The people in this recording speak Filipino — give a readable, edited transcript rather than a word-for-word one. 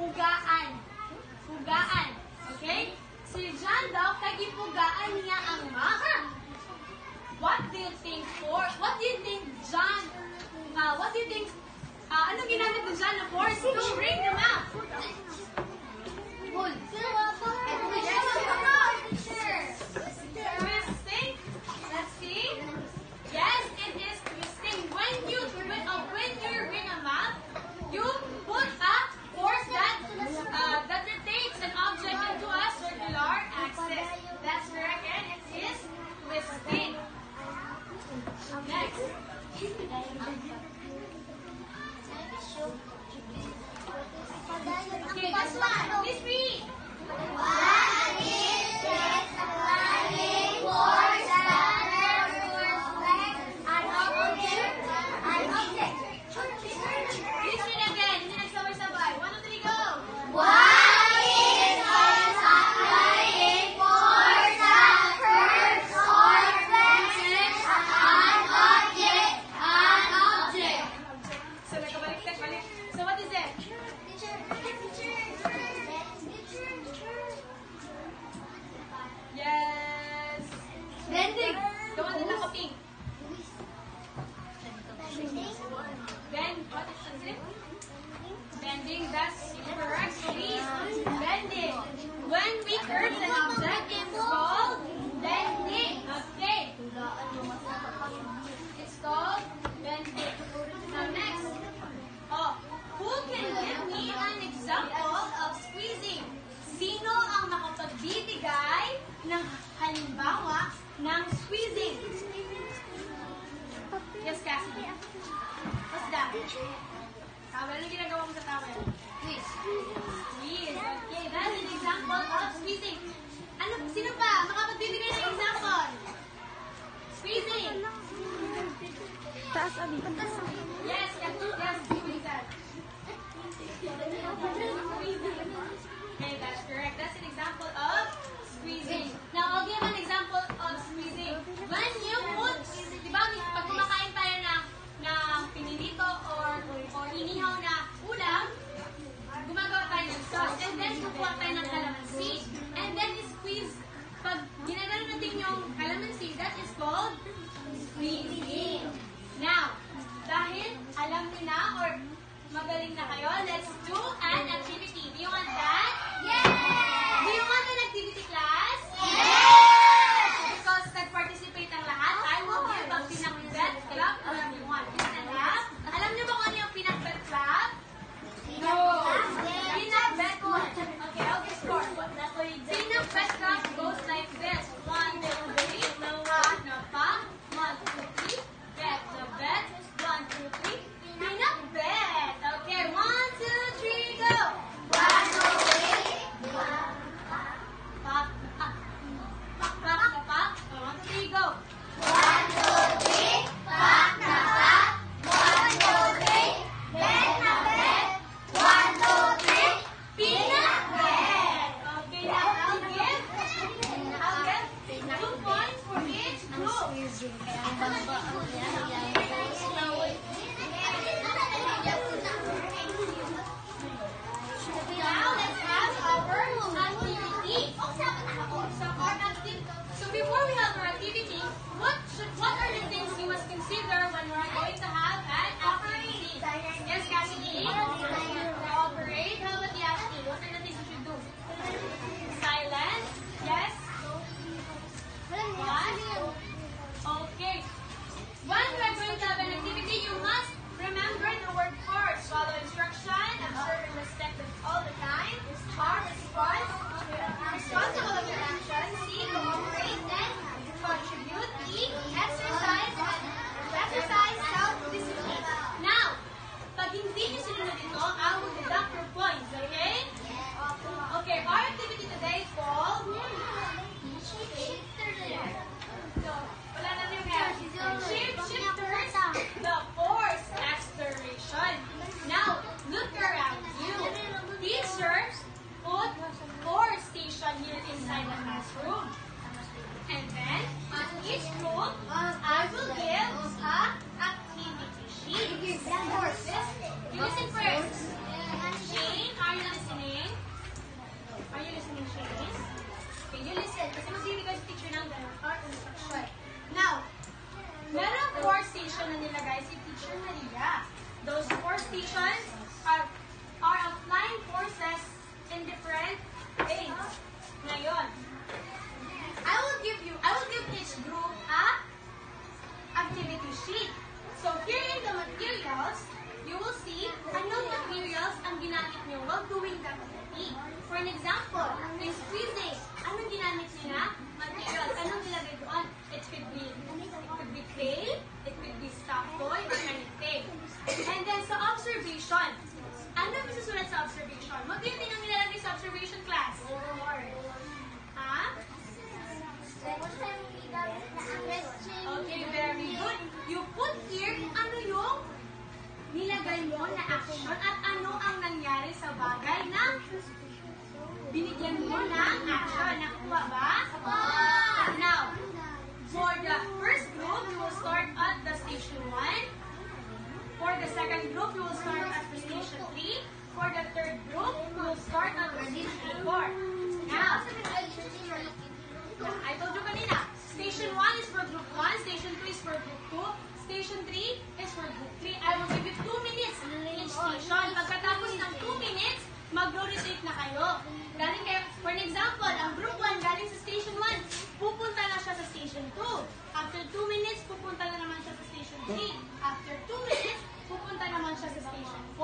pugaan. Pugaan. Okay? Si John daw, kagipugaan niya ang map. What do you think John, anong ginamit ni John na force to bring the map? Wood. Twisting. Let's see. Yes, it is twisting. When you bring a map, you put a force that rotates an object into a circular axis. That's correct, and it is twisting. Next. Okay, this one. Please read. What is this applying force that reflects an object? Please read again. Hindi nagsabay-sabay. 1, 2, 3, go. What is this applying force that curves or flexes an object? So, balik. So, what is it? Yes. Bending. The one that naka-pink. Bend. What is it? Bending. That's correct. Please. Bending. When we curve an object, it's called bending. Okay. It's called bending. Now next. Who can give me an example of squeezing? Sino ang makapagbibigay ng halimbawa ng squeezing? Yes, Cassie. What's that? Towel. Ano ginagawa mo sa towel? Squeeze. Squeeze. Okay, that's an example of squeezing. Sino pa? Makapagbibigay ng example? Squeezing. Taas abi. Yes, squeeze that. Okay, that's correct. That's an example of squeezing. Now, I'll give an example of squeezing. When you put, di ba, pag kumakain tayo ng pinilito or inihaw na ulam, gumagawa tayo ng sauce. And then, kukuha tayo ng calamansi. And then, squeeze. Pag ginagano natin yung calamansi, that is called squeezing. Now, dahil alam niyo na or magaling na kayo, let's do an activity. Do you want that? Yes! Do you want an activity class? Yes! Because nag-participate ang lahat, I will give a pinakbet clap to everyone. Yes and clap? Alam niyo ba kung ano yung pinakbet clap? No! Pinakbet one. Okay, I'll give score. Pinakbet clap goes like this. 1, 2, 3. Na pa. 1, 2, 3. Bet. The bet. 1, 2, 3. Pinakbet. Okay, 1, 2, 3, go! 1, 2, stations are of flying forces in different ways. Ngayon, I will give each group a activity sheet. So here in the materials, you will see anong materials ang ginamit nyo while doing the activity. For an example, in squeezing, anong ginamit nyo na? Materials. Anong nilagay doon? It could be clay, it could be stuffed toy, or anything. And then sa observation, ano ang masusulat sa observation? What do you think ang nilalagay sa observation class? Ha? Okay, very good. You put here kung ano yung nilagay mo na action at ano ang nangyari sa bagay na binigyan mo ng action. Nakuha ba? Now, for the first group, you will start at the station 1. For the second group, you will start at the station 3. For the third group, you will start at the station 4. Now, I told you kanina, station 1 is for group 1, station 2 is for group 2, station 3 is for group 3. I will give you 2 minutes each station. Pagkatapos ng 2 minutes, mag-rotate na kayo. Galing kayo, for an example, ang group 1 galing sa station 1, pupunta na siya sa station 2. After 2 minutes, pupunta na naman siya sa station 3. After 2 minutes, pupunta naman siya sa station 4.